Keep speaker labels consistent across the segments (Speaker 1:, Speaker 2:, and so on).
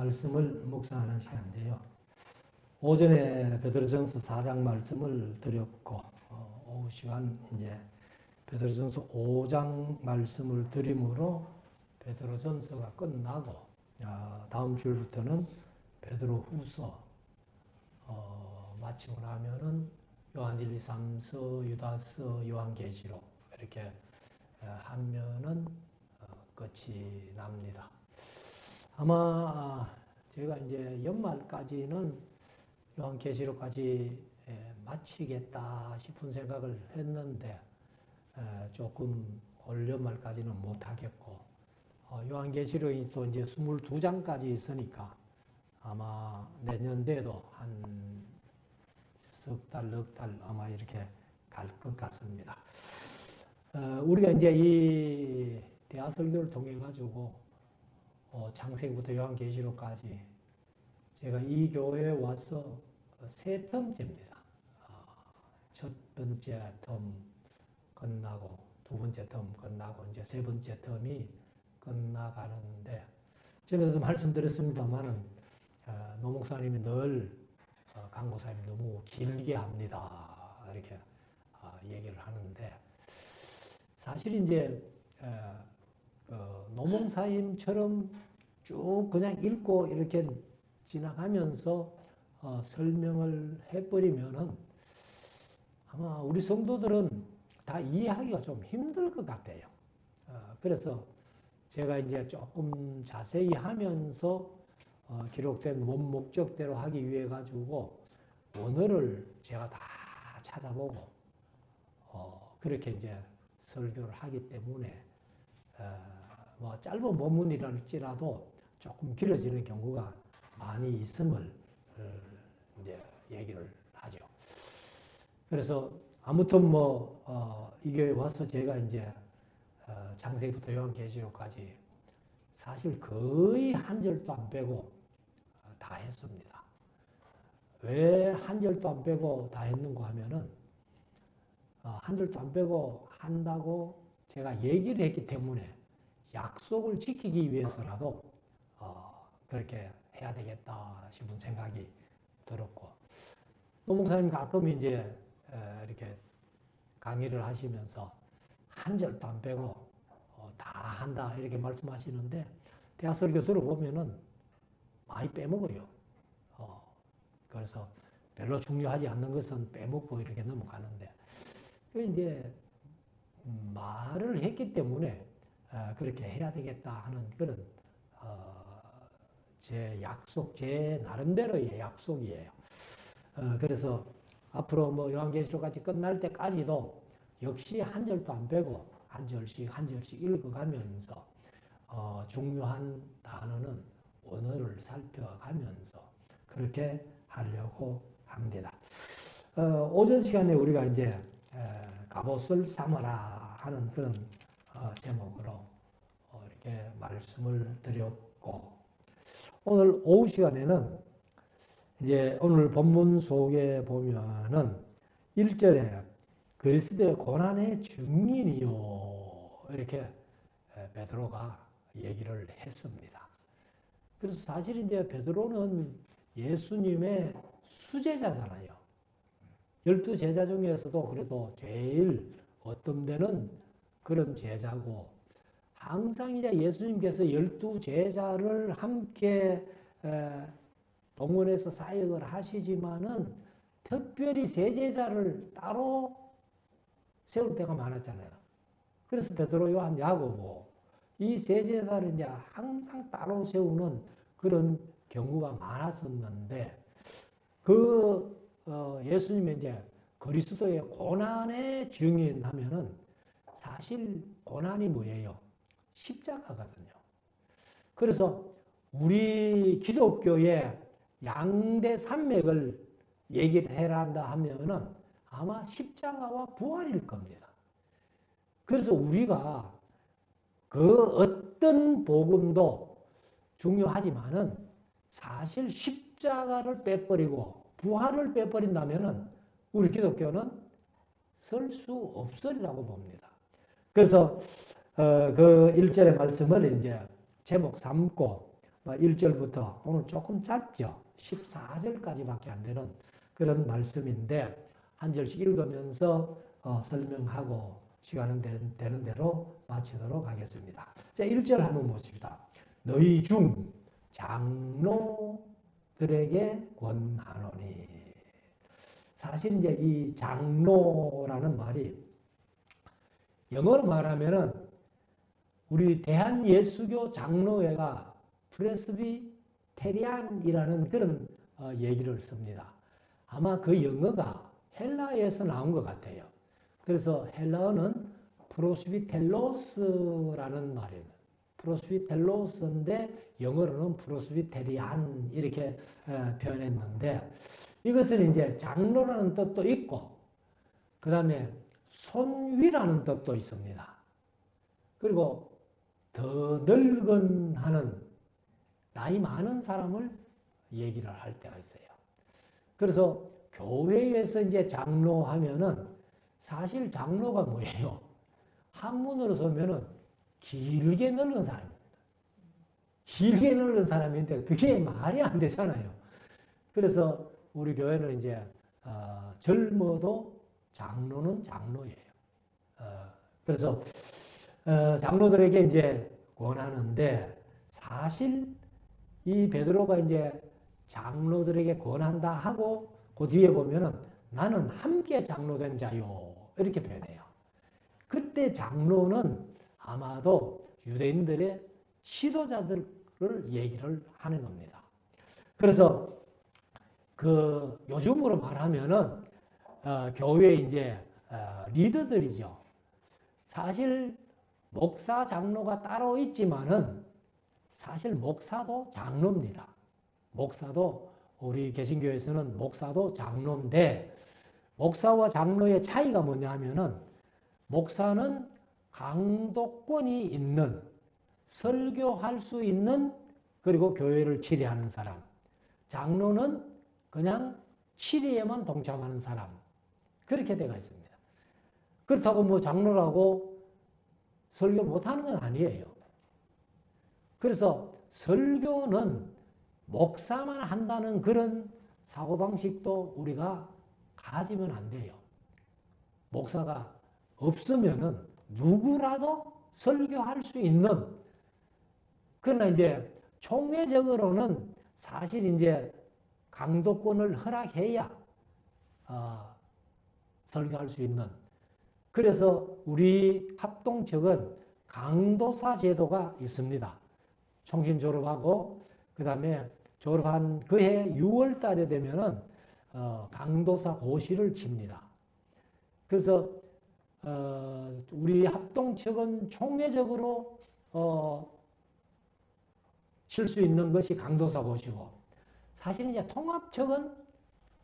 Speaker 1: 말씀을 묵상하는 시간인데요. 오전에 베드로전서 4장 말씀을 드렸고 오후 시간 이제 베드로전서 5장 말씀을 드림으로 베드로전서가 끝나고 다음 주일부터는 베드로후서 마치고 나면은 요한 1, 2, 3서, 유다서, 요한계시록 이렇게 하면은 끝이 납니다. 아마 제가 이제 연말까지는 요한계시록까지 마치겠다 싶은 생각을 했는데 조금 올 연말까지는 못하겠고 요한계시록이 또 이제 22장까지 있으니까 아마 내년에도 한 석 달, 넉 달 아마 이렇게 갈 것 같습니다. 우리가 이제 이 대하설교를 통해 가지고 창세기부터 요한계시록까지 제가 이 교회에 와서 세 텀째입니다. 첫 번째 텀 끝나고 두 번째 텀 끝나고 이제 세 번째 텀이 끝나가는데 전에도 말씀드렸습니다만은 노 목사님이 늘 강 목사님이 너무 길게 합니다. 이렇게 얘기를 하는데 사실 이제 노 목사님처럼 쭉 그냥 읽고 이렇게 지나가면서 설명을 해버리면은 아마 우리 성도들은 다 이해하기가 좀 힘들 것 같아요. 그래서 제가 이제 조금 자세히 하면서 기록된 원목적대로 하기 위해 가지고 원어를 제가 다 찾아보고 그렇게 이제 설교를 하기 때문에 뭐 짧은 본문이랄지라도 조금 길어지는 경우가 많이 있음을 이제 얘기를 하죠. 그래서 아무튼 이 교회 와서 제가 이제 창세기부터 요한계시록까지 사실 거의 한 절도 안 빼고 다 했습니다. 왜 한 절도 안 빼고 다 했는가 하면은 한 절도 안 빼고 한다고 제가 얘기를 했기 때문에 약속을 지키기 위해서라도 그렇게 해야 되겠다 싶은 생각이 들었고 노 목사님 가끔 이제 이렇게 강의를 하시면서 한 절도 안 빼고 다 한다 이렇게 말씀하시는데 대하설교 들어보면은 많이 빼먹어요. 그래서 별로 중요하지 않는 것은 빼먹고 이렇게 넘어가는데 이제 말을 했기 때문에 그렇게 해야 되겠다 하는 그런 제 약속, 제 나름대로의 약속이에요. 그래서 앞으로 요한계시록까지 끝날 때까지도 역시 한 절도 안 빼고 한 절씩 읽어가면서 중요한 단어는 원어를 살펴가면서 그렇게 하려고 합니다. 오전 시간에 우리가 이제 갑옷을 삼으라 하는 그런 제목으로 이렇게 말씀을 드렸고 오늘 오후 시간에는 이제 오늘 본문 속에 보면은 1절에 그리스도의 고난의 증인이요 이렇게 베드로가 얘기를 했습니다. 그래서 사실 이제 베드로는 예수님의 수제자잖아요. 12제자 중에서도 그래도 제일 어떤 데는 그런 제자고 항상 이제 예수님께서 12제자를 함께 동원해서 사역을 하시지만은 특별히 세 제자를 따로 세울 때가 많았잖아요. 그래서 베드로, 요한, 야고보 이 세 제자를 이제 항상 따로 세우는 그런 경우가 많았었는데 예수님의 이제 그리스도의 고난의 증인하면은 사실 고난이 뭐예요? 십자가거든요. 그래서 우리 기독교의 양대 산맥을 얘기를 해야 한다 하면은 아마 십자가와 부활일 겁니다. 그래서 우리가 그 어떤 복음도 중요하지만은 사실 십자가를 빼버리고 부활을 빼버린다면은 우리 기독교는 설 수 없으리라고 봅니다. 그래서 그 1절의 말씀을 이제 제목 삼고 1절부터 오늘 조금 짧죠. 14절까지밖에 안 되는 그런 말씀인데 한 절씩 읽으면서 설명하고 시간 되는 대로 마치도록 하겠습니다. 자, 1절 한번 보십시다. 너희 중 장로들에게 권하노니. 사실 이제 이 장로라는 말이 영어로 말하면은 우리 대한예수교 장로회가 프레스비테리안이라는 그런 얘기를 씁니다. 아마 그 영어가 헬라에서 나온 것 같아요. 그래서 헬라어는 프로스비텔로스라는 말입니다. 프로스비텔로스인데 영어로는 프로스비테리안 이렇게 표현했는데 이것은 이제 장로라는 뜻도 있고 그 다음에 손위라는 뜻도 있습니다. 그리고 더 늙은 하는 나이 많은 사람을 얘기를 할 때가 있어요. 그래서 교회에서 이제 장로 하면은 사실 장로가 뭐예요? 한문으로 쓰면은 길게 늙은 사람입니다. 길게 늙은 사람인데 그게 말이 안 되잖아요. 그래서 우리 교회는 이제 젊어도 장로는 장로예요. 그래서 장로들에게 이제 권하는데 사실 이 베드로가 이제 장로들에게 권한다 하고 그 뒤에 보면은 나는 함께 장로된 자요 이렇게 표현해요. 그때 장로는 아마도 유대인들의 지도자들을 얘기를 하는 겁니다. 그래서 그 요즘으로 말하면은 교회 이제 리더들이죠. 사실 목사 장로가 따로 있지만은 사실 목사도 장로입니다. 목사도 우리 개신교에서는 목사도 장로인데 목사와 장로의 차이가 뭐냐 하면은 목사는 강도권이 있는 설교할 수 있는 그리고 교회를 치리하는 사람. 장로는 그냥 치리에만 동참하는 사람. 그렇게 되어 있습니다. 그렇다고 뭐 장로라고 설교 못하는 건 아니에요. 그래서 설교는 목사만 한다는 그런 사고방식도 우리가 가지면 안 돼요. 목사가 없으면은 누구라도 설교할 수 있는, 그러나 이제 총회적으로는 사실 이제 강도권을 허락해야 설교할 수 있는. 그래서 우리 합동측은 강도사 제도가 있습니다. 총신 졸업하고 그 다음에 졸업한 그해 6월 달에 되면은 강도사 고시를 칩니다. 그래서 우리 합동측은 총회적으로 칠 수 있는 것이 강도사 고시고 사실 이제 통합측은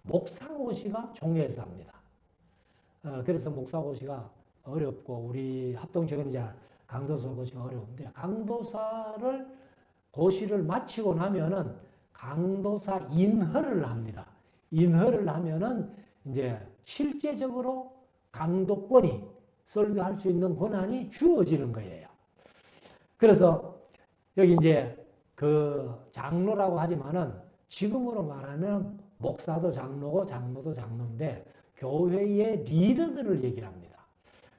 Speaker 1: 목사 고시가 총회에서 합니다. 그래서 목사 고시가 어렵고 우리 합동측은 이제 강도사 고시가 어려운데 강도사를 고시를 마치고 나면은 강도사 인허를 합니다. 인허를 하면은 이제 실제적으로 강도권이 설교할 수 있는 권한이 주어지는 거예요. 그래서 여기 이제 그 장로라고 하지만은 지금으로 말하면 목사도 장로고 장로도 장로인데 교회의 리더들을 얘기를 합니다.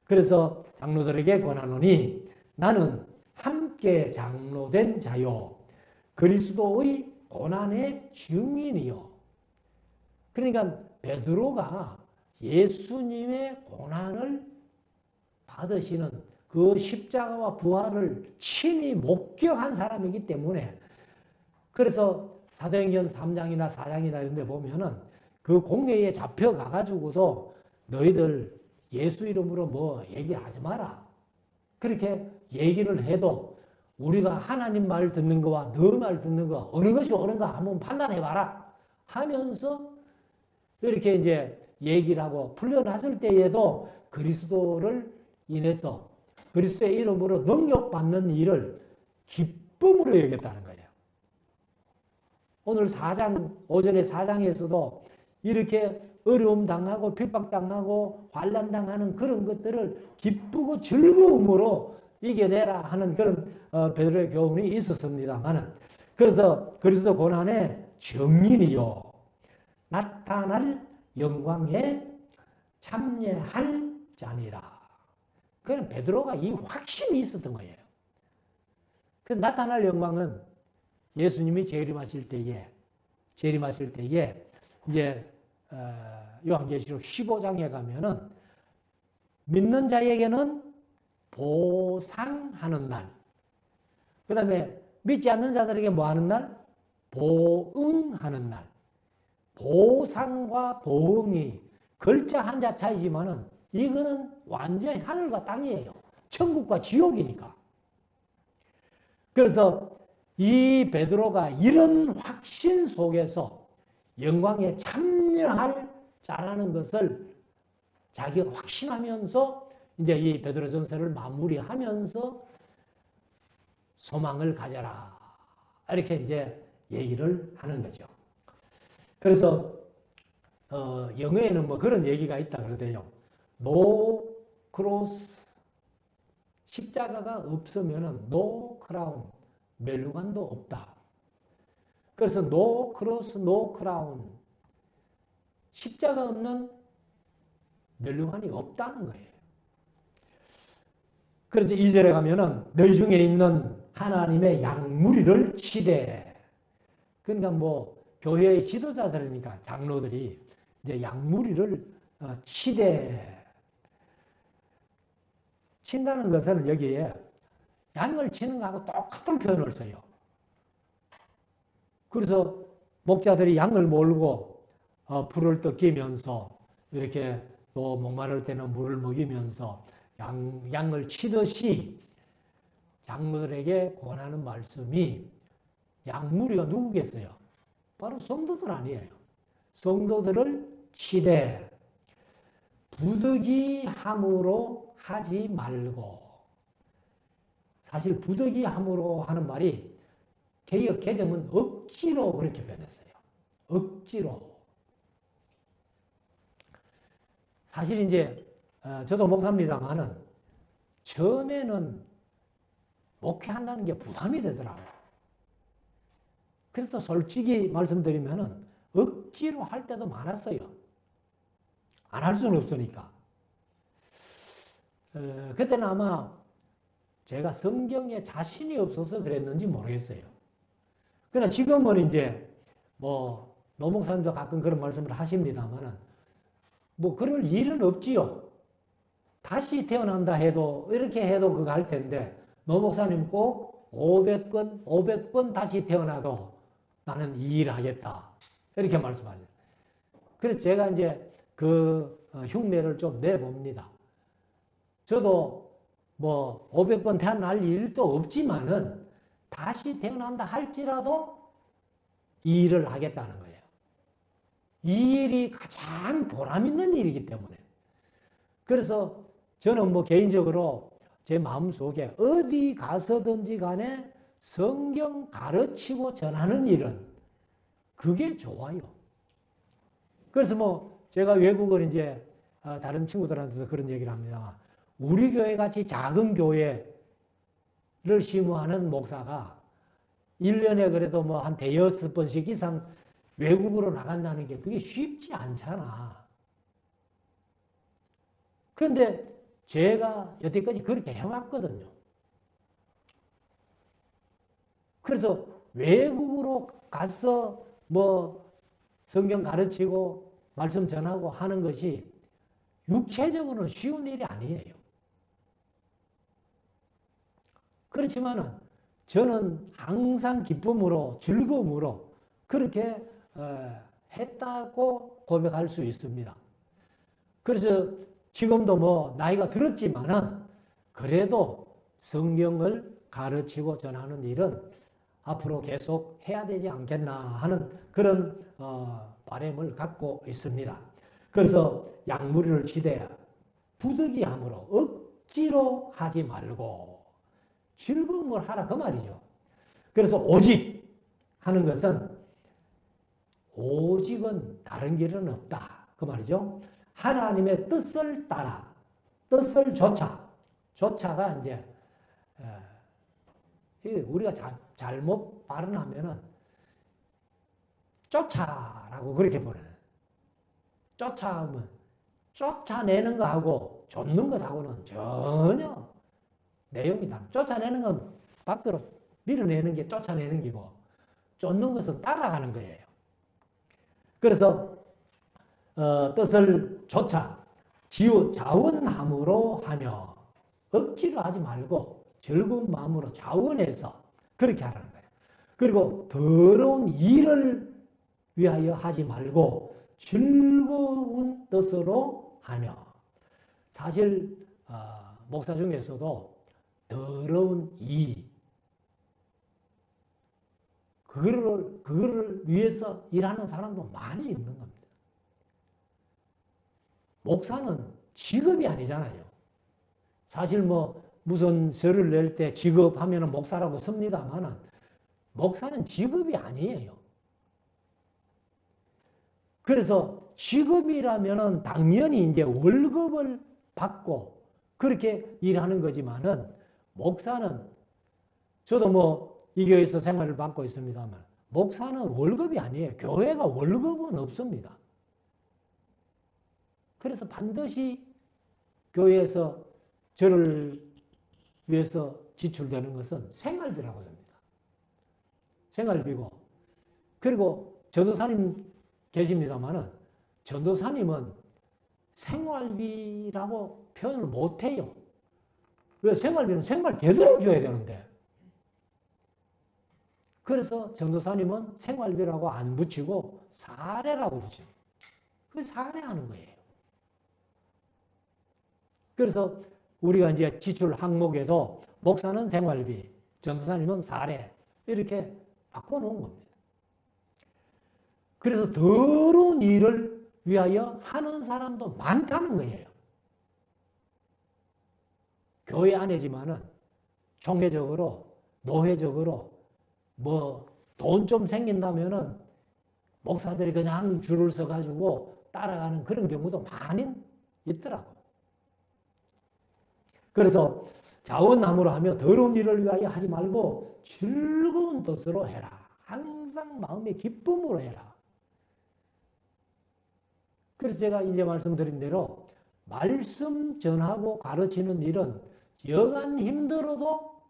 Speaker 1: 그래서 장로들에게 권하노니 나는 함께 장로된 자요 그리스도의 고난의 증인이요. 그러니까 베드로가 예수님의 고난을 받으시는 그 십자가와 부활을 친히 목격한 사람이기 때문에 그래서 사도행전 3장이나 4장이나 이런 데 보면은 그 공회에 잡혀가가지고도 너희들 예수 이름으로 뭐 얘기하지 마라. 그렇게 얘기를 해도 우리가 하나님 말 듣는 거와 너 말 듣는 거 어느 것이 옳은가 한번 판단해봐라 하면서 이렇게 이제 얘기를 하고 풀려났을 때에도 그리스도를 인해서 그리스도의 이름으로 능력받는 일을 기쁨으로 여겼다는 거예요. 오늘 4장, 오전에 4장에서도 이렇게 어려움 당하고 핍박당하고 환난당하는 그런 것들을 기쁘고 즐거움으로 이겨내라 하는 그런 베드로의 교훈이 있었습니다만은 그래서 그리스도 고난의 증인이요 나타날 영광에 참여할 자니라. 그건 베드로가 이 확신이 있었던 거예요. 그 나타날 영광은 예수님이 재림하실 때에 이제 요한계시록 15장에 가면은 믿는 자에게는 보상하는 날. 그 다음에 믿지 않는 자들에게 뭐 하는 날? 보응하는 날. 보상과 보응이 글자 한자 차이지만은 이거는 완전히 하늘과 땅이에요. 천국과 지옥이니까. 그래서 이 베드로가 이런 확신 속에서 영광에 참여할 자라는 것을 자기가 확신하면서 이제 이 베드로전서를 마무리하면서 소망을 가져라. 이렇게 이제 얘기를 하는 거죠. 그래서 영어에는 뭐 그런 얘기가 있다 그러대요. No cross 십자가가 없으면은 no crown 멸류관도 없다. 그래서 no cross, no crown 십자가 없는 멸류관이 없다는 거예요. 그래서 2절에 가면은 너희 중에 있는 하나님의 양무리를 치되 그러니까 뭐 교회의 지도자들이니까 장로들이 이제 양무리를 치되 친다는 것은 여기에 양을 치는 거하고 똑같은 표현을 써요. 그래서 목자들이 양을 몰고 풀을 뜯기면서 이렇게 또 목마를 때는 물을 먹이면서 양을 치듯이 장로들에게 권하는 말씀이 양무리가 누구겠어요? 바로 성도들 아니에요. 성도들을 치되 부득이함으로 하지 말고 사실 부득이함으로 하는 말이 개역 개정은 억지로 그렇게 변했어요. 억지로. 사실 이제 저도 목사입니다만은 처음에는 목회한다는 게 부담이 되더라고요. 그래서 솔직히 말씀드리면은 억지로 할 때도 많았어요. 안 할 수는 없으니까. 그때는 아마 제가 성경에 자신이 없어서 그랬는지 모르겠어요. 그러나 지금은 이제 뭐 노목사님도 가끔 그런 말씀을 하십니다만은 뭐 그럴 일은 없지요. 다시 태어난다 해도 이렇게 해도 그거 할 텐데 노목사님 꼭 500번 다시 태어나도 나는 이 일 하겠다. 이렇게 말씀하죠. 그래서 제가 이제 그 흉내를 좀 내봅니다. 저도 뭐 500번 태어날 일도 없지만은 다시 태어난다 할지라도 이 일을 하겠다는 거예요. 이 일이 가장 보람 있는 일이기 때문에. 그래서 저는 뭐 개인적으로 제 마음속에 어디 가서든지 간에 성경 가르치고 전하는 일은 그게 좋아요. 그래서 뭐 제가 외국을 이제 다른 친구들한테도 그런 얘기를 합니다. 우리 교회 같이 작은 교회를 심호하는 목사가 1년에 그래도 뭐 한 대여섯 번씩 이상 외국으로 나간다는 게 그게 쉽지 않잖아. 그런데 제가 여태까지 그렇게 해왔거든요. 그래서 외국으로 가서 뭐 성경 가르치고 말씀 전하고 하는 것이 육체적으로는 쉬운 일이 아니에요. 그렇지만은 저는 항상 기쁨으로 즐거움으로 그렇게 했다고 고백할 수 있습니다. 그래서 지금도 뭐 나이가 들었지만은 그래도 성경을 가르치고 전하는 일은 앞으로 계속 해야 되지 않겠나 하는 그런 바람을 갖고 있습니다. 그래서 양무리를 치되 부득이함으로 억지로 하지 말고 즐거운 걸 하라 그 말이죠. 그래서 오직 하는 것은 오직은 다른 길은 없다 그 말이죠. 하나님의 뜻을 따라 뜻을 조차가 이제 우리가 잘못 발언하면은 쫓아라고 그렇게 보내요. 쫓아하면 쫓아내는 거하고 쫓는 것하고는 전혀 내용이 다르다. 쫓아내는 건 밖으로 밀어내는 게 쫓아내는 기고 쫓는 것은 따라가는 거예요. 그래서 뜻을 조차 지우 자원함으로 하며 억지로 하지 말고 즐거운 마음으로 자원해서 그렇게 하라는 거예요. 그리고 더러운 일을 위하여 하지 말고 즐거운 뜻으로 하며 사실 목사 중에서도 더러운 일 그거를 위해서 일하는 사람도 많이 있는 겁니다. 목사는 직업이 아니잖아요. 사실 무슨 절을 낼 때 직업 하면은 목사라고 씁니다만은 목사는 직업이 아니에요. 그래서 직업이라면은 당연히 이제 월급을 받고 그렇게 일하는 거지만은 목사는 저도 이 교회에서 생활을 받고 있습니다만 목사는 월급이 아니에요. 교회가 월급은 없습니다. 그래서 반드시 교회에서 저를 위해서 지출되는 것은 생활비라고 합니다. 생활비고 그리고 전도사님 계십니다만은 전도사님은 생활비라고 표현을 못해요. 왜? 생활비는 생활 제대로 줘야 되는데. 그래서 전도사님은 생활비라고 안 붙이고 사례라고 붙여요. 그 사례하는 거예요. 그래서 우리가 이제 지출 항목에도 목사는 생활비, 전도사님은 사례 이렇게 바꿔놓은 겁니다. 그래서 더러운 일을 위하여 하는 사람도 많다는 거예요. 교회 안에지만은 총회적으로, 노회적으로 돈 좀 생긴다면은 목사들이 그냥 줄을 서가지고 따라가는 그런 경우도 많이 있더라고요. 그래서 자원함으로 하며 더러운 일을 위하여 하지 말고 즐거운 뜻으로 해라. 항상 마음의 기쁨으로 해라. 그래서 제가 이제 말씀드린 대로 말씀 전하고 가르치는 일은 여간 힘들어도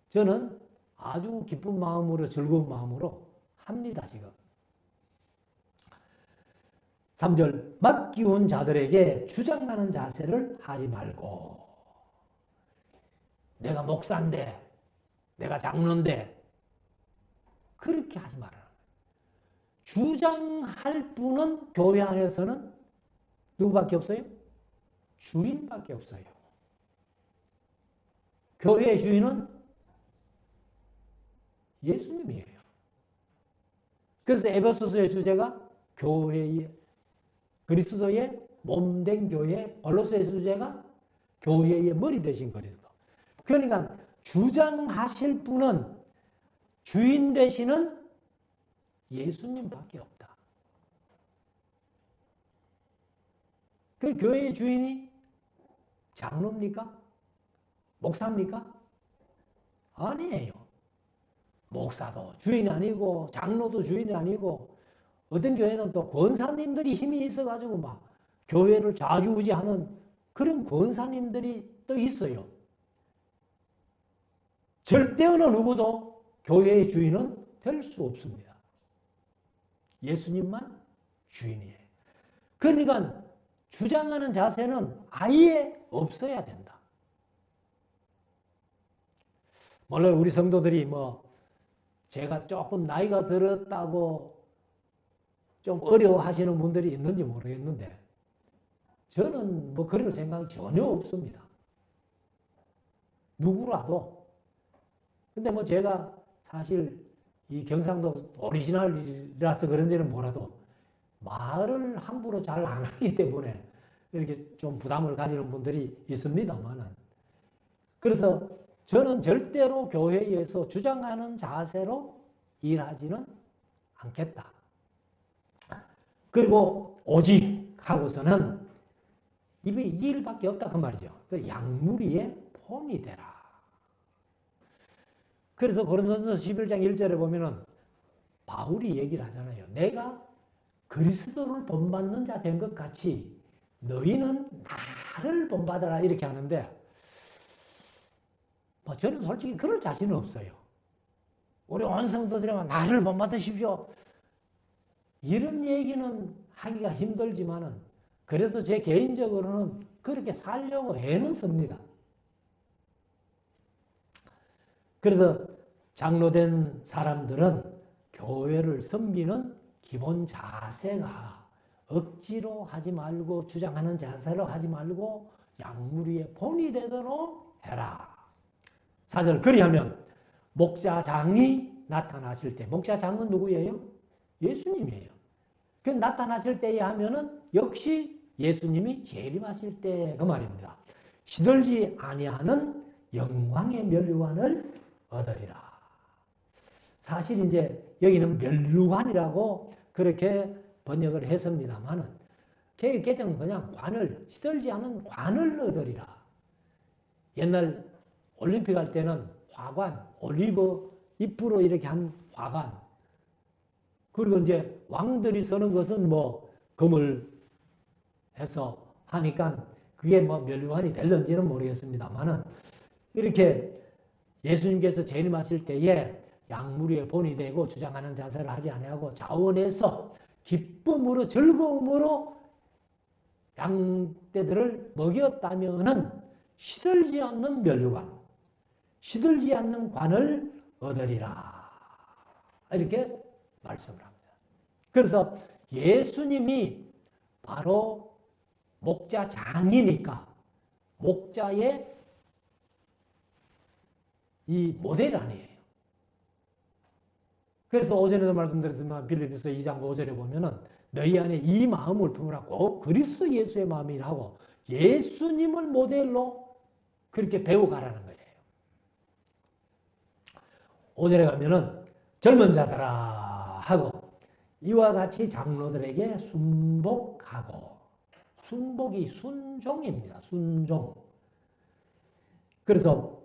Speaker 1: 저는 아주 기쁜 마음으로 즐거운 마음으로 합니다. 지금 3절 맡기운 자들에게 주장하는 자세를 하지 말고 내가 목사인데 내가 장로인데 그렇게 하지 말아라. 주장할 분은 교회 안에서는 누구밖에 없어요? 주인밖에 없어요. 교회의 주인은 예수님이에요. 그래서 에베소서의 주제가 교회의 그리스도의 몸된 교회, 골로새의 주제가 교회의 머리 되신 그리스도. 그러니까 주장하실 분은 주인 되시는 예수님밖에 없다. 그 교회의 주인이 장로입니까? 목사입니까? 아니에요. 목사도 주인이 아니고 장로도 주인이 아니고 어떤 교회는 또 권사님들이 힘이 있어가지고 막 교회를 좌지우지하는 그런 권사님들이 또 있어요. 절대 어느 누구도 교회의 주인은 될 수 없습니다. 예수님만 주인이에요. 그러니까 주장하는 자세는 아예 없어야 된다. 물론 우리 성도들이 제가 조금 나이가 들었다고 좀 어려워하시는 분들이 있는지 모르겠는데 저는 그럴 생각이 전혀 없습니다. 누구라도. 근데 제가 사실 이 경상도 오리지널이라서 그런지는 몰라도 말을 함부로 잘 안 하기 때문에 이렇게 좀 부담을 가지는 분들이 있습니다만은 그래서 저는 절대로 교회에서 주장하는 자세로 일하지는 않겠다. 그리고 오직 하고서는 입에 이 일밖에 없다 그 말이죠. 그 양무리의 폼이 되라. 그래서 고린도전서 11장 1절에 보면은 바울이 얘기를 하잖아요. 내가 그리스도를 본받는 자 된 것 같이 너희는 나를 본받아라 이렇게 하는데 뭐 저는 솔직히 그럴 자신은 없어요. 우리 온 성도들이 나를 본받으십시오. 이런 얘기는 하기가 힘들지만은 그래도 제 개인적으로는 그렇게 살려고 애는 씁니다. 그래서 장로된 사람들은 교회를 섬기는 기본 자세가 억지로 하지 말고 주장하는 자세로 하지 말고 양무리의 본이 되도록 해라. 4절 그리하면 목자장이 나타나실 때 목자장은 누구예요? 예수님이에요. 그 나타나실 때에 하면은 역시 예수님이 재림하실 때 그 말입니다. 시들지 아니하는 영광의 면류관을 얻으리라. 사실 이제 여기는 면류관이라고 그렇게 번역을 했습니다만은 개정은 그냥 관을 시들지 않은 관을 얻으리라. 옛날 올림픽 할 때는 화관, 올리브 잎으로 이렇게 한 화관. 그리고 이제 왕들이 서는 것은 뭐 금을 해서 하니까 그게 뭐 면류관이 될는지는 모르겠습니다만은 이렇게 예수님께서 재림하실 때에 양무리의 본이 되고 주장하는 자세를 하지 아니하고 자원해서 기쁨으로 즐거움으로 양떼들을 먹였다면은 시들지 않는 면류관, 시들지 않는 관을 얻으리라. 이렇게 말씀을 합니다. 그래서 예수님이 바로 목자장이니까 목자의 이 모델 아니에요. 그래서 오전에도 말씀드렸지만 빌립보서 2장 5절에 보면은 너희 안에 이 마음을 품으라고 그리스도 예수의 마음이라고 예수님을 모델로 그렇게 배워가라는 거예요. 5절에 가면은 젊은 자들아 하고 이와 같이 장로들에게 순복하고 순복이 순종입니다. 순종. 그래서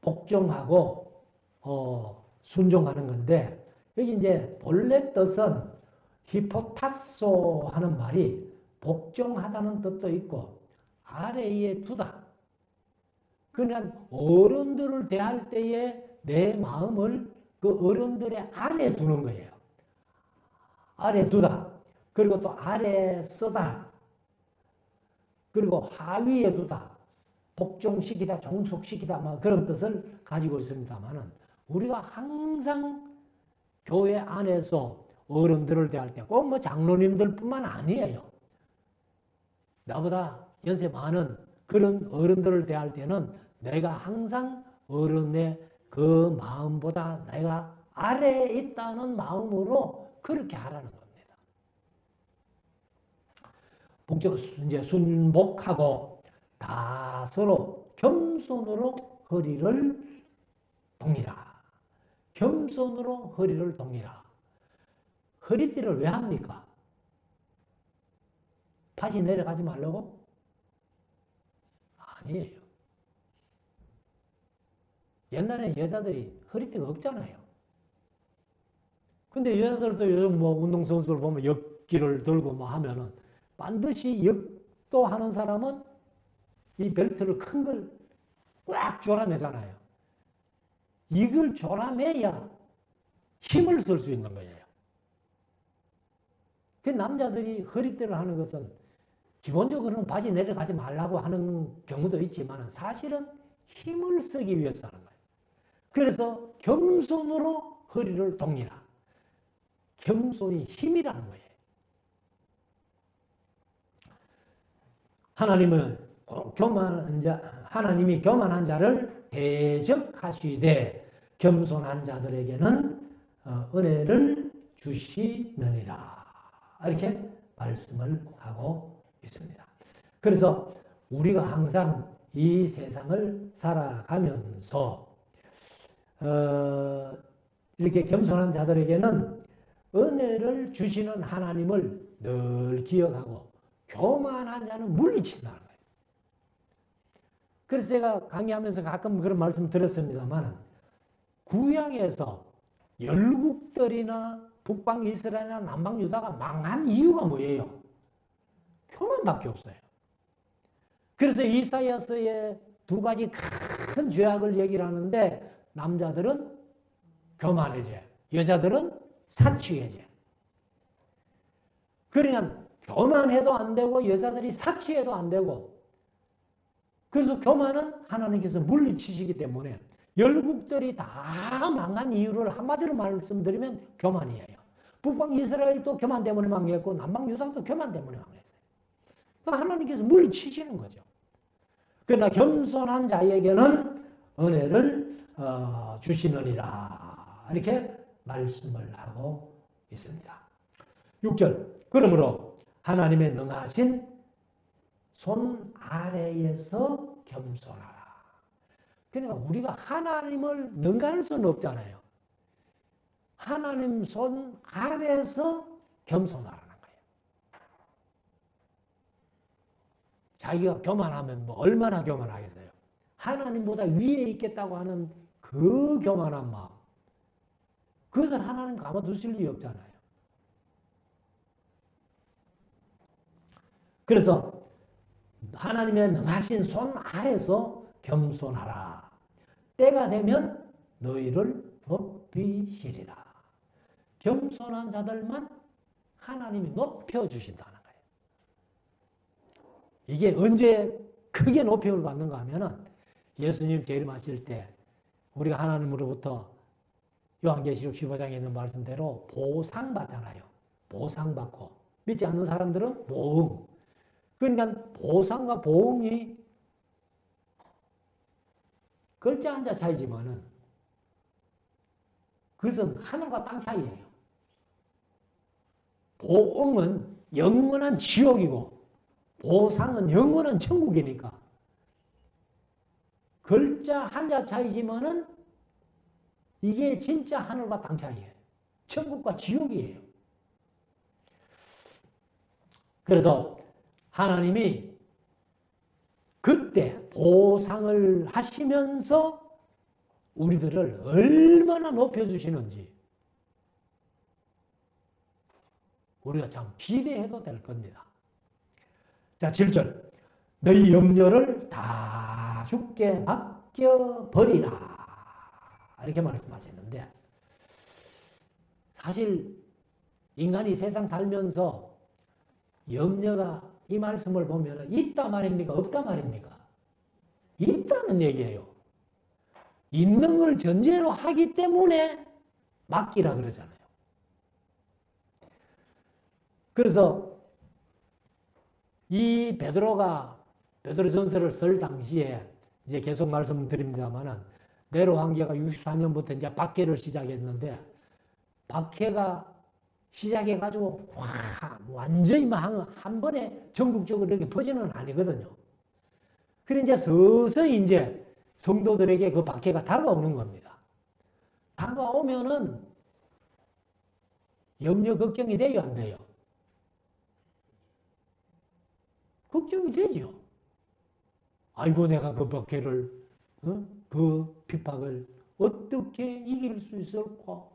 Speaker 1: 복종하고 순종하는 건데 여기 이제 본래 뜻은 히포타소 하는 말이 복종하다는 뜻도 있고 아래에 두다. 그러니까 어른들을 대할 때에 내 마음을 그 어른들의 아래 두는 거예요. 아래 두다. 그리고 또 아래 쓰다. 그리고 하위에 두다. 복종시키다, 종속시키다, 뭐 그런 뜻을 가지고 있습니다만은 우리가 항상 교회 안에서 어른들을 대할 때 꼭 뭐 장로님들뿐만 아니에요. 나보다 연세 많은 그런 어른들을 대할 때는 내가 항상 어른의 그 마음보다 내가 아래에 있다는 마음으로 그렇게 하라는 겁니다. 복종 이제 순복하고 다 서로 겸손으로 허리를 동이라. 겸손으로 허리를 동이라. 허리띠를 왜 합니까? 바지 내려가지 말라고? 아니에요. 옛날에 여자들이 허리띠가 없잖아요. 근데 여자들도 요즘 뭐 운동선수들 보면 역기를 들고 뭐 하면은 반드시 역도 하는 사람은 이 벨트를 큰 걸 꽉 졸아매잖아요. 이걸 졸아매야 힘을 쓸 수 있는 거예요. 그 남자들이 허리띠를 하는 것은 기본적으로는 바지 내려가지 말라고 하는 경우도 있지만 사실은 힘을 쓰기 위해서 하는 거예요. 그래서 겸손으로 허리를 동이라. 겸손이 힘이라는 거예요. 하나님이 교만한 자를 대적하시되 겸손한 자들에게는 은혜를 주시느니라. 이렇게 말씀을 하고 있습니다. 그래서 우리가 항상 이 세상을 살아가면서 이렇게 겸손한 자들에게는 은혜를 주시는 하나님을 늘 기억하고 교만한 자는 물리친다는 거예요. 그래서 제가 강의하면서 가끔 그런 말씀 드렸습니다만 구약에서 열국들이나 북방 이스라엘이나 남방 유다가 망한 이유가 뭐예요? 교만밖에 없어요. 그래서 이사야서의 두 가지 큰 죄악을 얘기를 하는데 남자들은 교만의 죄, 여자들은 사치의 죄. 그러니까 교만해도 안 되고 여자들이 사치해도 안 되고 그래서 교만은 하나님께서 물리치시기 때문에 열국들이 다 망한 이유를 한마디로 말씀드리면 교만이에요. 북방 이스라엘도 교만 때문에 망했고 남방 유다도 교만 때문에 망했어요. 그러니까 하나님께서 물리치시는 거죠. 그러나 겸손한 자에게는 은혜를 주시느니라 이렇게 말씀을 하고 있습니다. 6절 그러므로 하나님의 능하신 손 아래에서 겸손하라. 그러니까 우리가 하나님을 능가할 수는 없잖아요. 하나님 손 아래에서 겸손하라는 거예요. 자기가 교만하면 뭐 얼마나 교만하겠어요. 하나님보다 위에 있겠다고 하는 그 교만한 마음. 그것을 하나님 가만두실 리 없잖아요. 그래서 하나님의 능하신 손 아래서 겸손하라. 때가 되면 너희를 높이시리라. 겸손한 자들만 하나님이 높여주신다는 거예요. 이게 언제 크게 높임을 받는가 하면은 예수님 재림하실 때 우리가 하나님으로부터 요한계시록 15장에 있는 말씀대로 보상 받잖아요. 보상 받고 믿지 않는 사람들은 보응. 그러니까 보상과 보응이 글자 한자 차이지만은 그것은 하늘과 땅 차이예요. 보응은 영원한 지옥이고 보상은 영원한 천국이니까 글자 한자 차이지만은 이게 진짜 하늘과 땅 차이예요. 천국과 지옥이에요. 그래서 하나님이 그때 보상을 하시면서 우리들을 얼마나 높여주시는지 우리가 참 기대해도 될 겁니다. 자, 7절. 너희 염려를 다 주께 맡겨버리라. 이렇게 말씀하셨는데 사실 인간이 세상 살면서 염려가 이 말씀을 보면 있다 말입니까? 없다 말입니까? 있다는 얘기예요. 있는 걸 전제로 하기 때문에 맡기라 그러잖아요. 그래서 이 베드로전서를 쓸 당시에 이제 계속 말씀드립니다만은 네로 황제가 64년부터 이제 박해를 시작했는데 박해가 시작해가지고 완전히 한 번에 전국적으로 이렇게 퍼지는 아니거든요. 그래 이제 서서히 이제 성도들에게 그 박해가 다가오는 겁니다. 다가오면은 염려 걱정이 돼요, 안 돼요? 걱정이 되죠. 아이고 내가 그 박해를 그 핍박을 어떻게 이길 수 있을까?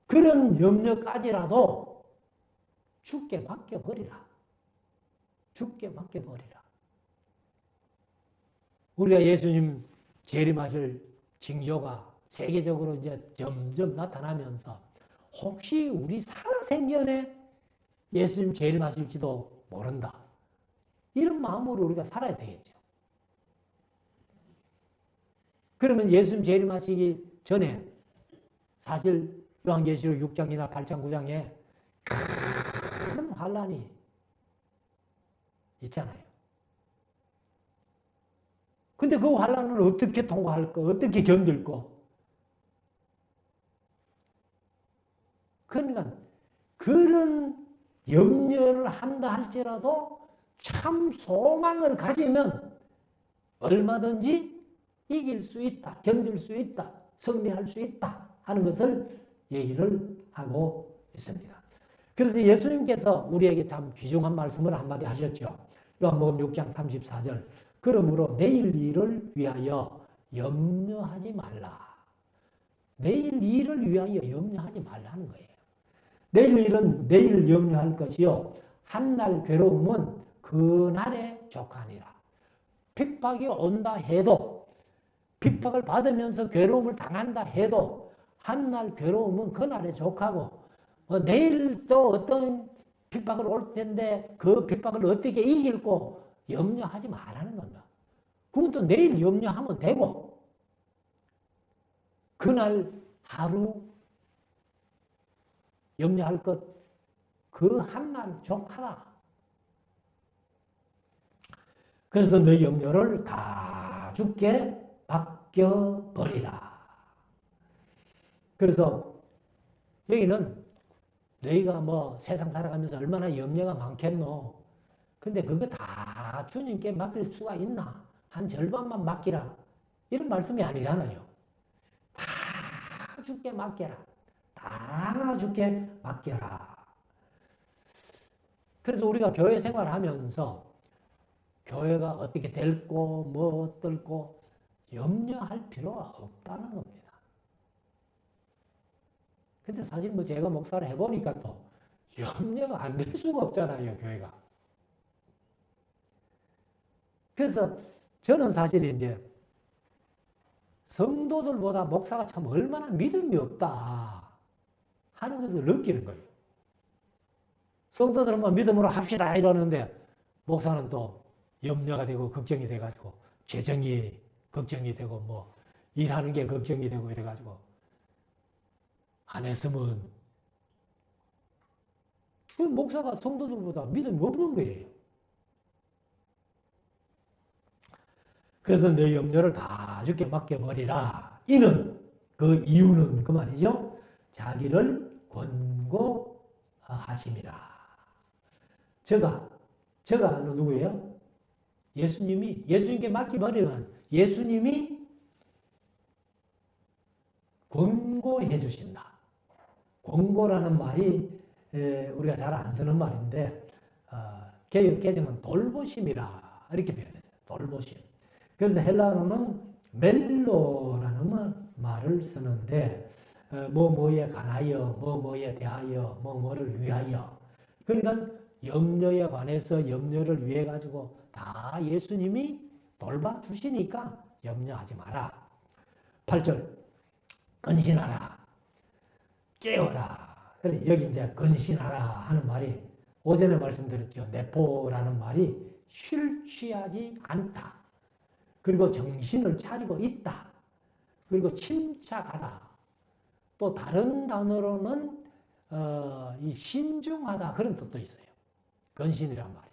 Speaker 1: 그런 염려까지라도 주께 맡겨버리라. 주께 맡겨버리라. 우리가 예수님 재림하실 징조가 세계적으로 이제 점점 나타나면서 혹시 우리 살아생전에 예수님 재림하실지도 모른다. 이런 마음으로 우리가 살아야 되겠죠. 그러면 예수님 재림하시기 전에 사실 요한계시록 6장이나 8장, 9장에 큰 환란이 있잖아요. 근데 그 환란을 어떻게 통과할까? 어떻게 견딜까? 그러니까 그런 염려를 한다 할지라도 참 소망을 가지면 얼마든지 이길 수 있다, 견딜 수 있다, 승리할 수 있다 하는 것을 얘기를 하고 있습니다. 그래서 예수님께서 우리에게 참 귀중한 말씀을 한마디 하셨죠. 요한복음 6장 34절 그러므로 내일 일을 위하여 염려하지 말라. 내일 일을 위하여 염려하지 말라는 거예요. 내일 일은 내일 염려할 것이요. 한날 괴로움은 그날에 족하니라. 핍박이 온다 해도, 핍박을 받으면서 괴로움을 당한다 해도 한날 괴로움은 그날에 족하고, 내일 또 어떤 핍박을 올 텐데 그 핍박을 어떻게 이길고 염려하지 말라는 겁니다. 그건 또 내일 염려하면 되고, 그날 하루 염려할 것, 그 한날 족하라. 그래서 너 염려를 다 주께 맡겨버리라. 그래서 여기는 너희가 뭐 세상 살아가면서 얼마나 염려가 많겠노. 근데 그거 다 주님께 맡길 수가 있나? 한 절반만 맡기라. 이런 말씀이 아니잖아요. 다 주께 맡겨라. 다 주께 맡겨라. 그래서 우리가 교회 생활하면서 교회가 어떻게 될고 뭐 어떨고 염려할 필요가 없다는 겁니다. 근데 사실 뭐 제가 목사를 해보니까 또 염려가 안 될 수가 없잖아요, 교회가. 그래서 저는 사실 이제 성도들보다 목사가 참 얼마나 믿음이 없다 하는 것을 느끼는 거예요. 성도들은 뭐 믿음으로 합시다 이러는데 목사는 또 염려가 되고 걱정이 돼가지고 재정이 걱정이 되고 뭐 일하는 게 걱정이 되고 이래가지고 안 했으면 그 목사가 성도들보다 믿음이 없는 거예요. 그래서 내 염려를 다 주께 맡겨버리라. 이는 그 이유는 그 말이죠. 자기를 권고하심이라. 저가 누구예요? 예수님께 맡겨버리면 예수님이 권고해 주신다. 권고라는 말이 우리가 잘 안 쓰는 말인데 개역 개정은 돌보심이라 이렇게 표현했어요. 돌보심. 그래서 헬라어는 멜로라는 말을 쓰는데 뭐뭐에 관하여, 뭐뭐에 대하여, 뭐뭐를 위하여. 그러니까 염려에 관해서 염려를 위해 가지고 다 예수님이 돌봐주시니까 염려하지 마라. 8절 근신하라. 깨어라. 그래 여기 이제 근신하라 하는 말이 오전에 말씀드렸죠. 내포라는 말이 쉴 취하지 않다. 그리고 정신을 차리고 있다. 그리고 침착하다. 또 다른 단어로는 이 신중하다 그런 뜻도 있어요. 근신이란 말이에요.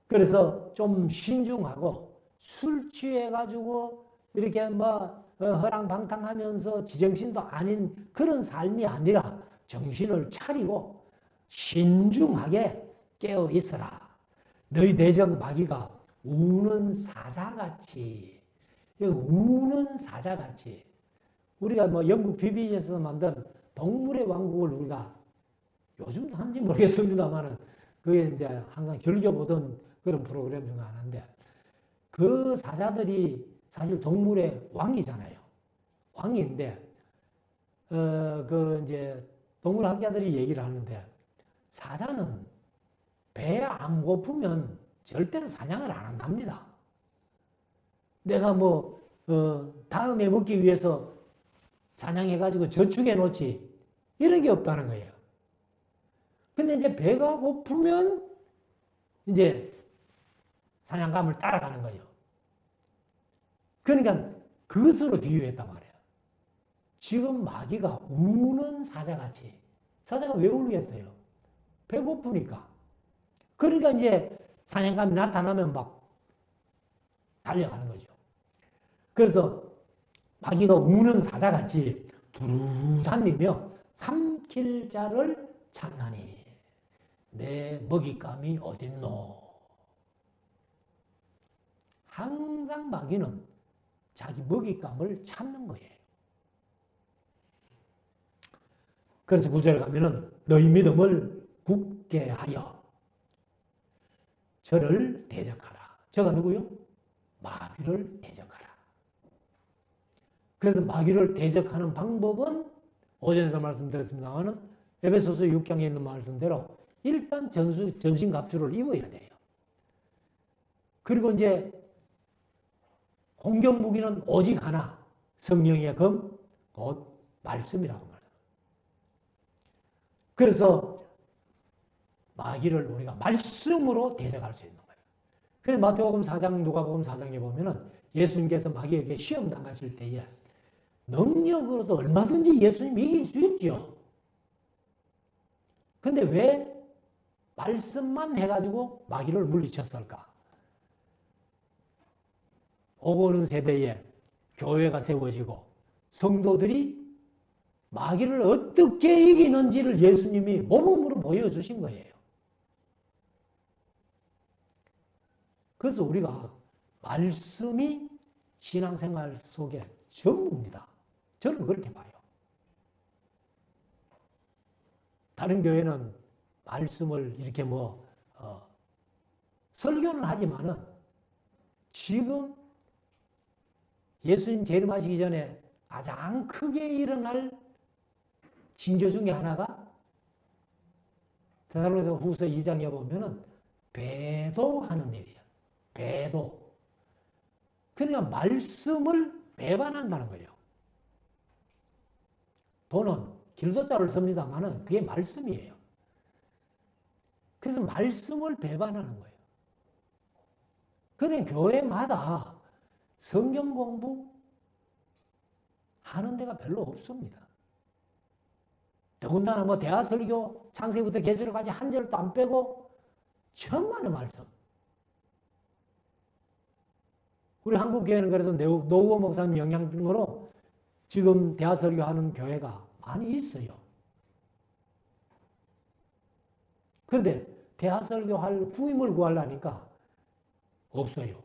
Speaker 1: 그래서 좀 신중하고 술 취해가지고 이렇게 뭐 허랑방탕하면서 지정신도 아닌 그런 삶이 아니라 정신을 차리고 신중하게 깨어 있어라. 너희 대적 마귀가 우는 사자같이, 우는 사자같이. 우리가 뭐 영국 BBC에서 만든 동물의 왕국을 우리가 요즘도 하는지 모르겠습니다만은 그게 이제 항상 즐겨보던 그런 프로그램 중에 하나인데 그 사자들이 사실 동물의 왕이잖아요. 왕인데, 그 이제 동물학자들이 얘기를 하는데 사자는 배 안 고프면 절대로 사냥을 안 한답니다. 내가 뭐, 다음에 먹기 위해서 사냥해가지고 저축해 놓지. 이런 게 없다는 거예요. 근데 이제 배가 고프면 이제 사냥감을 따라가는 거예요. 그러니까 그것으로 비유했단 말이에요. 지금 마귀가 우는 사자같이. 사자가 왜 울겠어요? 배고프니까. 그러니까 이제 사냥감이 나타나면 막 달려가는 거죠. 그래서 마귀가 우는 사자같이 두루 다니며 삼킬 자를 찾나니 내 먹잇감이 어딨노. 항상 마귀는 자기 먹잇감을 찾는 거예요. 그래서 9절에 가면은 너희 믿음을 굳게 하여 저를 대적하라. 저가 누구요? 마귀를 대적하라. 그래서 마귀를 대적하는 방법은 오전에도 말씀드렸습니다만 에베소서 6장에 있는 말씀대로 일단 전신갑주를 입어야 돼요. 그리고 이제 공격 무기는 오직 하나, 성령의 검, 곧 말씀이라고 말합니다. 그래서 마귀를 우리가 말씀으로 대적할 수 있는 거예요. 그래서 마태복음 4장, 누가복음 4장에 보면은 예수님께서 마귀에게 시험 당하실 때에 능력으로도 얼마든지 예수님 이길 수 있죠. 근데 왜 말씀만 해가지고 마귀를 물리쳤을까? 오고 오는 세대에 교회가 세워지고 성도들이 마귀를 어떻게 이기는지를 예수님이 모범으로 보여주신 거예요. 그래서 우리가 말씀이 신앙생활 속에 전부입니다. 저는 그렇게 봐요. 다른 교회는 말씀을 이렇게 설교는 하지만은 지금 예수님 재림하시기 전에 가장 크게 일어날 징조 중에 하나가 데살로니가 후서 2장에 보면은 배도하는 일이에요. 배도. 그러니까 말씀을 배반한다는 거예요. 도는 길도자를 씁니다만은 그게 말씀이에요. 그래서 말씀을 배반하는 거예요. 그러니까 교회마다 성경 공부 하는 데가 별로 없습니다. 더군다나 대하설교 창세기부터 계시록까지 한 절도 안 빼고 천만의 말씀. 우리 한국교회는 그래서 노후호 목사님 영향으로 지금 대하설교 하는 교회가 많이 있어요. 그런데 대하설교 할 후임을 구하려니까 없어요.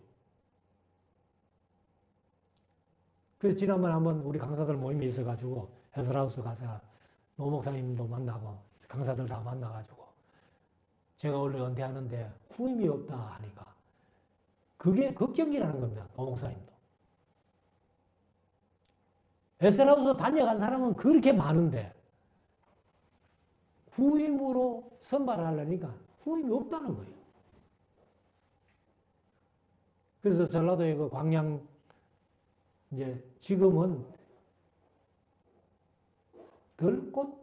Speaker 1: 그래서 지난번에 한번 우리 강사들 모임이 있어가지고 해설하우스 가서 노 목사님도 만나고 강사들 다 만나가지고 제가 원래 은퇴하는데 후임이 없다 하니까 그게 걱정이라는 겁니다. 노 목사님도. 해설하우스 다녀간 사람은 그렇게 많은데 후임으로 선발을 하려니까 후임이 없다는 거예요. 그래서 전라도의 그 광양 이제 지금은 덜꽃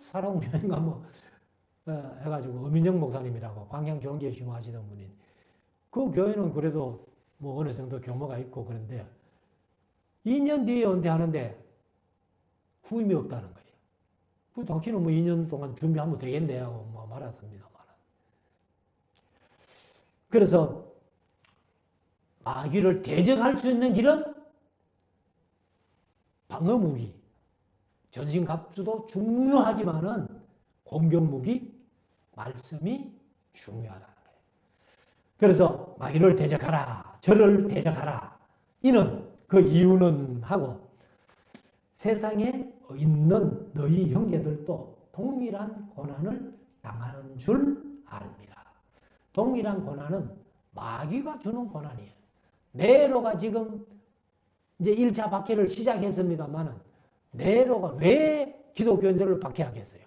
Speaker 1: 사랑교회인가 해가지고 어민영 목사님이라고 광양 종교에 심화하시던 분이 그 교회는 그래도 어느 정도 규모가 있고 그런데 2년 뒤에 은퇴하는데 후임이 없다는 거예요. 그 당신은 2년 동안 준비하면 되겠네 하고 말았습니다만. 그래서 마귀를 대적할 수 있는 길은 방어무기, 전신갑주도 중요하지만은 공격무기, 말씀이 중요하다는 거예요. 그래서 마귀를 대적하라, 저를 대적하라. 이는 그 이유는 하고 세상에 있는 너희 형제들도 동일한 고난을 당하는 줄 압니다. 동일한 고난은 마귀가 주는 고난이에요. 네로가 지금 이제 1차 박해를 시작했습니다만은 네로가 왜 기독교인들을 박해하겠어요?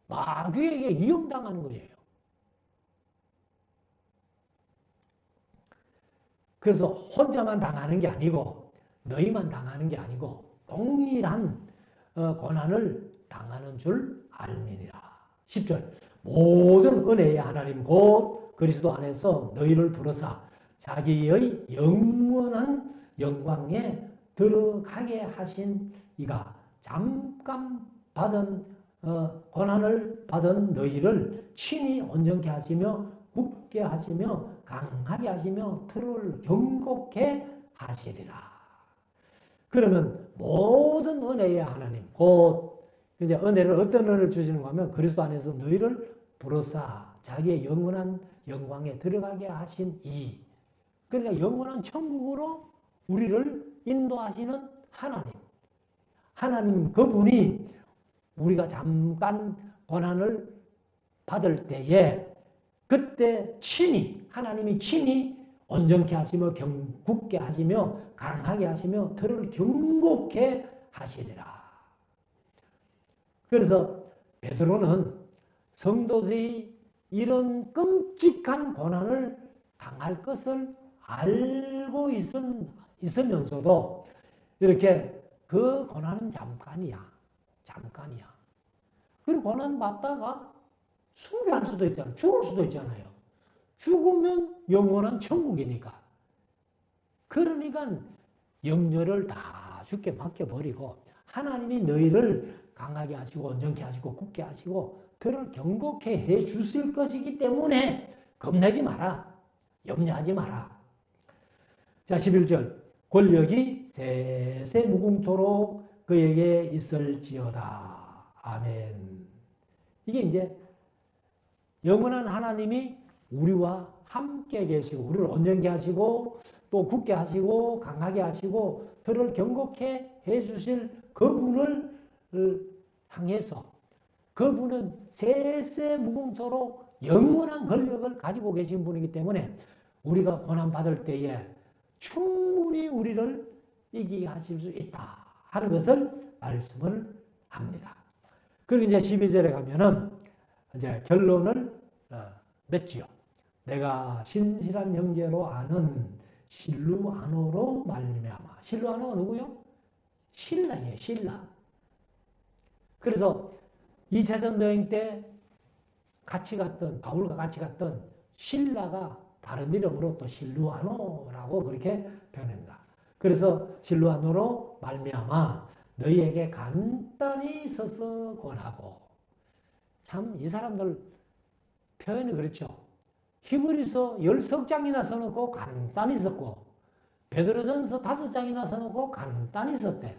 Speaker 1: 마귀에게 이용당하는 거예요. 그래서 혼자만 당하는 게 아니고 너희만 당하는 게 아니고 동일한 고난을 당하는 줄 알미니라. 10절 모든 은혜의 하나님 곧 그리스도 안에서 너희를 부르사 자기의 영원한 영광에 들어가게 하신 이가 잠깐 받은 고난을 받은 너희를 친히 온전케 하시며 굳게 하시며 강하게 하시며 틀을 경고케 하시리라. 그러면 모든 은혜의 하나님 곧 이제 은혜를 어떤 은혜를 주시는가 하면 그리스도 안에서 너희를 부르사 자기의 영원한 영광에 들어가게 하신 이 그러니까 영원한 천국으로 우리를 인도하시는 하나님 그분이 우리가 잠깐 고난을 받을 때에 그때 하나님이 친히 온전케 하시며 굳게 하시며 강하게 하시며 들을 경고케 하시리라. 그래서 베드로는 성도들이 이런 끔찍한 고난을 당할 것을 알고 있으면서도 이렇게 그 고난은 잠깐이야. 잠깐이야. 그리고 고난 받다가 순교할 수도 있잖아요. 죽을 수도 있잖아요. 죽으면 영원한 천국이니까. 그러니까 염려를 다 주께 맡겨버리고 하나님이 너희를 강하게 하시고 온전케 하시고 굳게 하시고 들을 경고케 해 주실 것이기 때문에 겁내지 마라. 염려하지 마라. 자, 11절. 권력이 세세 무궁토록 그에게 있을지어다. 아멘. 이게 이제 영원한 하나님이 우리와 함께 계시고 우리를 온전케 하시고 또 굳게 하시고 강하게 하시고 그를 경고케 해주실 그분을 향해서 그분은 세세 무궁토록 영원한 권력을 가지고 계신 분이기 때문에 우리가 고난받을 때에 충분히 우리를 이기게 하실 수 있다 하는 것을 말씀을 합니다. 그리고 이제 12절에 가면은 이제 결론을 맺지요. 내가 신실한 형제로 아는 실루아노로 말미암아. 실루아노가 누구요? 신라예요. 신라. 그래서 2차 전도행 때 같이 갔던 바울과 같이 갔던 신라가 다른 이름으로 또 실루아노라고 그렇게 표현합니다. 그래서 실루아노로 말미암아 너희에게 간단히 서서 권하고. 참 이 사람들 표현이 그렇죠. 히브리서 10석장이나 써놓고 간단히 썼고 베드로전서 5장이나 써놓고 간단히 썼대.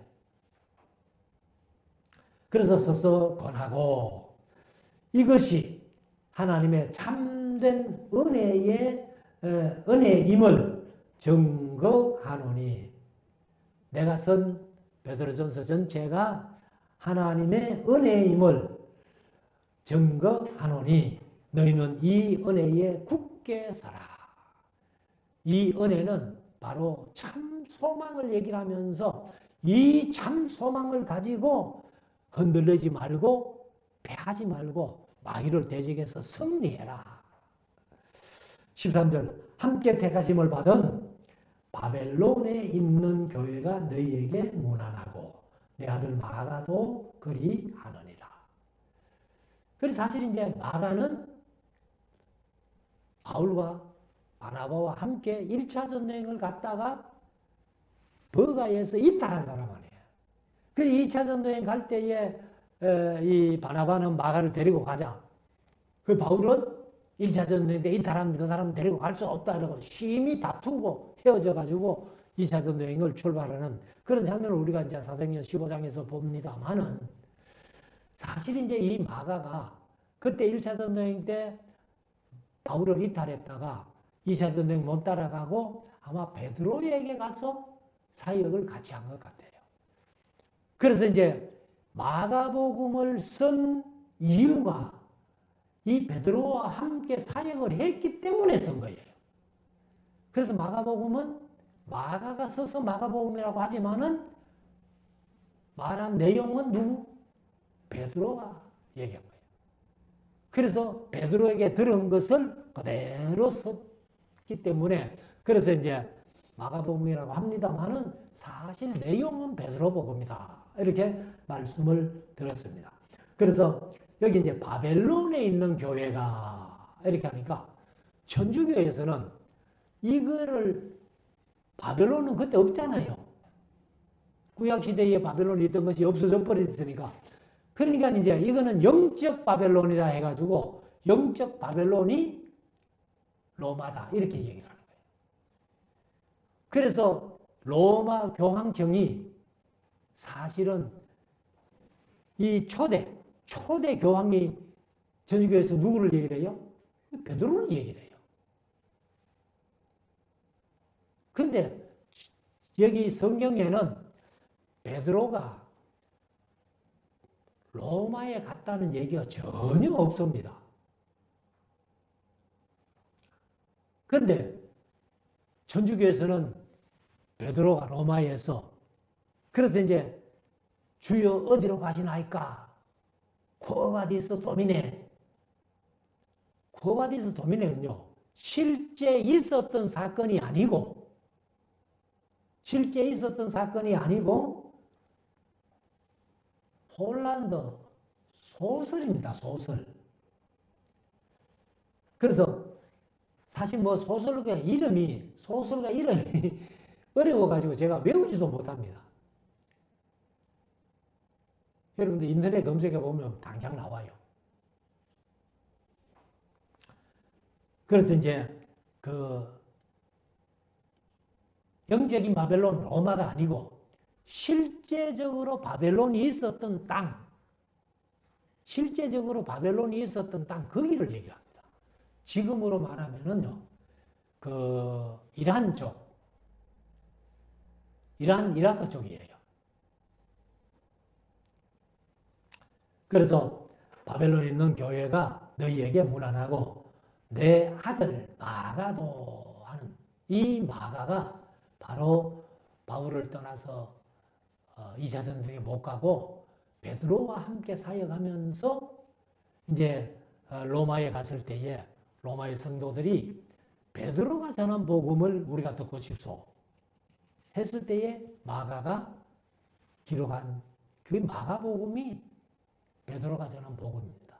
Speaker 1: 그래서 서서 권하고 이것이 하나님의 참된 은혜임을 증거하노니. 내가 쓴 베드로전서 전체가 하나님의 은혜임을 증거하노니 너희는 이 은혜에 굳게 서라. 이 은혜는 바로 참 소망을 얘기를 하면서 이 참 소망을 가지고 흔들리지 말고 패하지 말고 마귀를 대적해서 승리해라. 13절 함께 택하심을 받은 바벨론에 있는 교회가 너희에게 무난하고 내 아들 마가도 그리 하느니라. 그래서 사실 이제 마가는 바울과 바나바와 함께 1차 전쟁을 갔다가 버가에서 이탈한 사람 아니에요. 그 2차 전쟁 갈 때에 이 바나바는 마가를 데리고 가자. 그 바울은 1차 전쟁 때 이탈한 그 사람 데리고 갈 수 없다 이러고 심히 다투고 헤어져가지고 2차 전쟁을 출발하는 그런 장면을 우리가 이제 사도행전 15장에서 봅니다만은 사실 이제 이 마가가 그때 1차 전쟁 때 바울을 이탈했다가 2차 전쟁 못 따라가고 아마 베드로에게 가서 사역을 같이 한 것 같아요. 그래서 이제 마가복음을 쓴 이유가 이 베드로와 함께 사역을 했기 때문에 쓴 거예요. 그래서 마가복음은 마가가 써서 마가복음이라고 하지만은 말한 내용은 누구? 베드로가 얘기한 거예요. 그래서 베드로에게 들은 것을 그대로 썼기 때문에 그래서 이제 마가복음이라고 합니다만은 사실 내용은 베드로복음이다. 이렇게 말씀을 드렸습니다. 그래서 여기 이제 바벨론에 있는 교회가 이렇게 하니까 천주교에서는 이거를 바벨론은 그때 없잖아요. 구약시대에 바벨론이 있던 것이 없어져 버렸으니까. 그러니까 이제 이거는 영적 바벨론이라 해가지고 영적 바벨론이 로마다 이렇게 얘기를 하는 거예요. 그래서 로마 교황청이 사실은 이 초대 교황이 천주교에서 누구를 얘기를 해요? 베드로를 얘기를 해요. 근데 여기 성경에는 베드로가 로마에 갔다는 얘기가 전혀 없습니다. 그런데 천주교에서는 베드로가 로마에서 그래서 이제 주여 어디로 가시나이까? 쿠어바디스 도미네. 쿠어바디스 도미네는요. 실제 있었던 사건이 아니고 폴란드 소설입니다. 소설. 그래서 사실 뭐 소설가 이름이 어려워가지고 제가 외우지도 못합니다. 여러분들 인터넷 검색해 보면 당장 나와요. 그래서 이제 그 영적인 바벨론 로마가 아니고 실제적으로 바벨론이 있었던 땅, 거기를 얘기합니다. 지금으로 말하면은요, 그 이란 쪽, 이라크 쪽이에요. 그래서 바벨론에 있는 교회가 너희에게 문안하고 내 아들 마가도 하는 이 마가가 바로 바울을 떠나서 2차 전쟁에 못 가고 베드로와 함께 사역하면서 이제 로마에 갔을 때에 로마의 성도들이 베드로가 전한 복음을 우리가 듣고 싶소 했을 때에 마가가 기록한 그 마가복음이 베드로가 전한 복음입니다.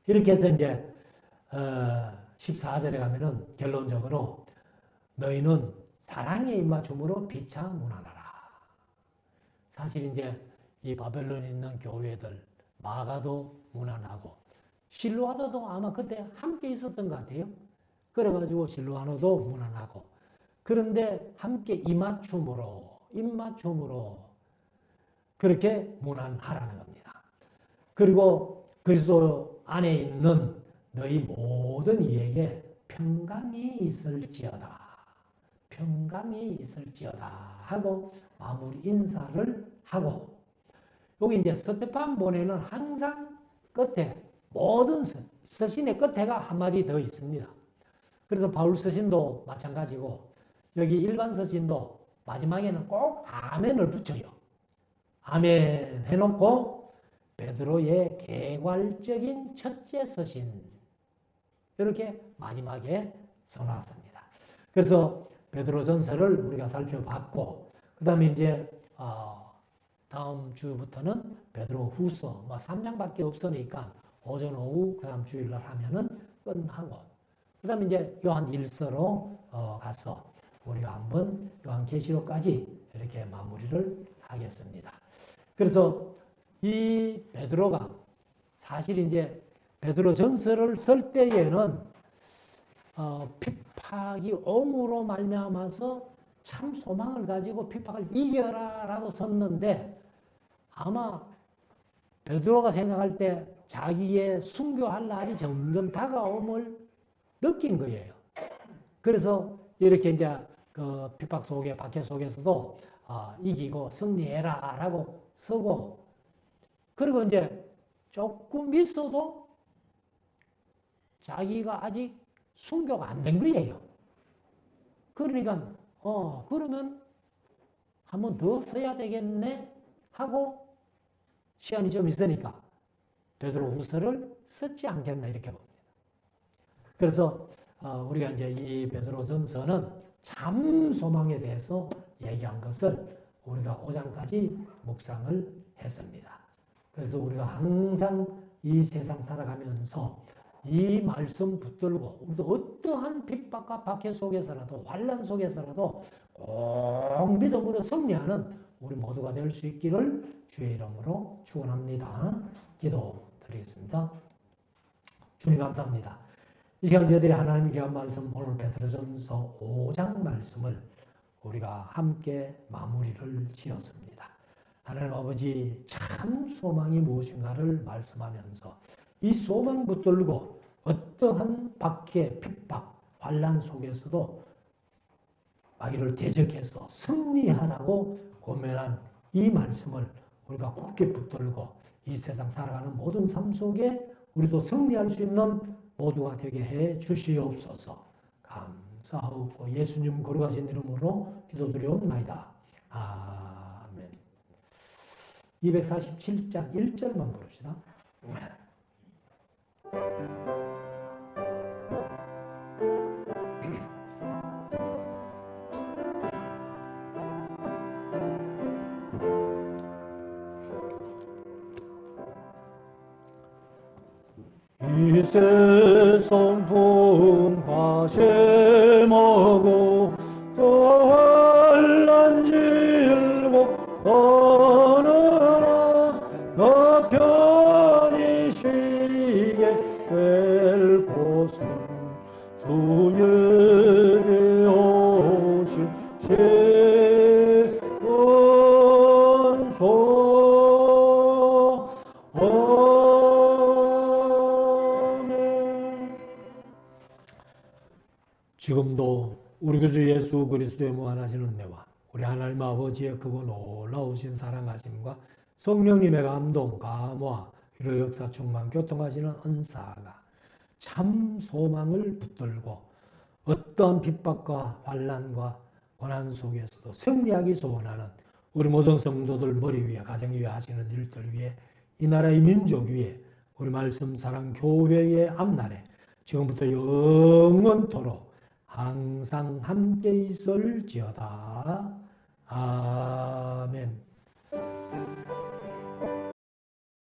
Speaker 1: 이렇게 해서 이제 14절에 가면은 결론적으로 너희는 사랑에 입맞춤으로 피차 문안하라. 사실 이제 이 바벨론에 있는 교회들 마가도 문안하고 실로아도도 아마 그때 함께 있었던 것 같아요. 그래가지고 실로아노도 문안하고 그런데 함께 입맞춤으로 그렇게 문안하라는 겁니다. 그리고 그리스도 안에 있는 너희 모든 이에게 평강이 있을지어다 하고 마무리 인사를 하고 여기 이제 스테판본에는 항상 끝에 모든 서신의 끝에가 한마디 더 있습니다. 그래서 바울 서신도 마찬가지고 여기 일반 서신도 마지막에는 꼭 아멘을 붙여요. 아멘 해놓고 베드로의 개괄적인 첫째 서신 이렇게 마지막에 써놨습니다. 그래서 베드로전서를 우리가 살펴봤고 그 다음에 이제 다음 주부터는 베드로후서 3장밖에 없으니까 오전 오후 그 다음 주일날 하면은 끝나고 그 다음에 이제 요한 1서로 가서 우리가 한번 요한계시록까지 이렇게 마무리를 하겠습니다. 그래서 이 베드로가 사실 이제 베드로 전서를 쓸 때에는 핍박이 옹으로 말미암아서 참 소망을 가지고 핍박을 이겨라라고 썼는데 아마 베드로가 생각할 때 자기의 순교할 날이 점점 다가옴을 느낀 거예요. 그래서 이렇게 이제 그 핍박 속에 박해 속에서도 이기고 승리해라라고 쓰고 그리고 이제 조금 있어도 자기가 아직 순교가 안 된 거예요. 그러니까 그러면 한번 더 써야 되겠네 하고 시간이 좀 있으니까 베드로후서를 썼지 않겠나 이렇게 봅니다. 그래서 우리가 이제 이 베드로전서는 참 소망에 대해서 얘기한 것을 우리가 5장까지 묵상을 했습니다. 그래서 우리가 항상 이 세상 살아가면서 이 말씀 붙들고 우리도 어떠한 핍박과 박해 속에서라도 환난 속에서라도 꼭 믿음으로 승리하는 우리 모두가 될 수 있기를 주의 이름으로 축원합니다. 기도드리겠습니다. 주님 감사합니다. 이 시간 저희들이 하나님의 귀한 말씀 오늘 베드로전서 5장 말씀을 우리가 함께 마무리를 지었습니다. 하나님 아버지 참 소망이 무엇인가를 말씀하면서 이 소망 붙들고 어떠한 박해, 핍박, 환난 속에서도 마귀를 대적해서 승리하라고 고면한 이 말씀을 우리가 굳게 붙들고 이 세상 살아가는 모든 삶 속에 우리도 승리할 수 있는 모두가 되게 해 주시옵소서. 감사하고 예수님 걸어가신 이름으로 기도드리옵나이다. 아멘. 247장 1절만 부릅시다. 이 세상 풍파심하고 또 환난 질고 어느나 너 편히 쉬게 될 곳은 주의 오신 시온소 지금도 우리 구주 예수 그리스도의 무한하신 은혜와 우리 하나님 아버지의 크고 놀라우신 사랑하심과 성령님의 감동, 감화, 위로 역사 충만 교통하시는 은사가 참 소망을 붙들고 어떠한 핍박과 환난과 고난 속에서도 승리하기 소원하는 우리 모든 성도들 머리 위에 가정 위에 하시는 일들 위에 이 나라의 민족 위에 우리 말씀 사랑 교회의 앞날에 지금부터 영원토록 항상 함께 있을지어다. 아멘.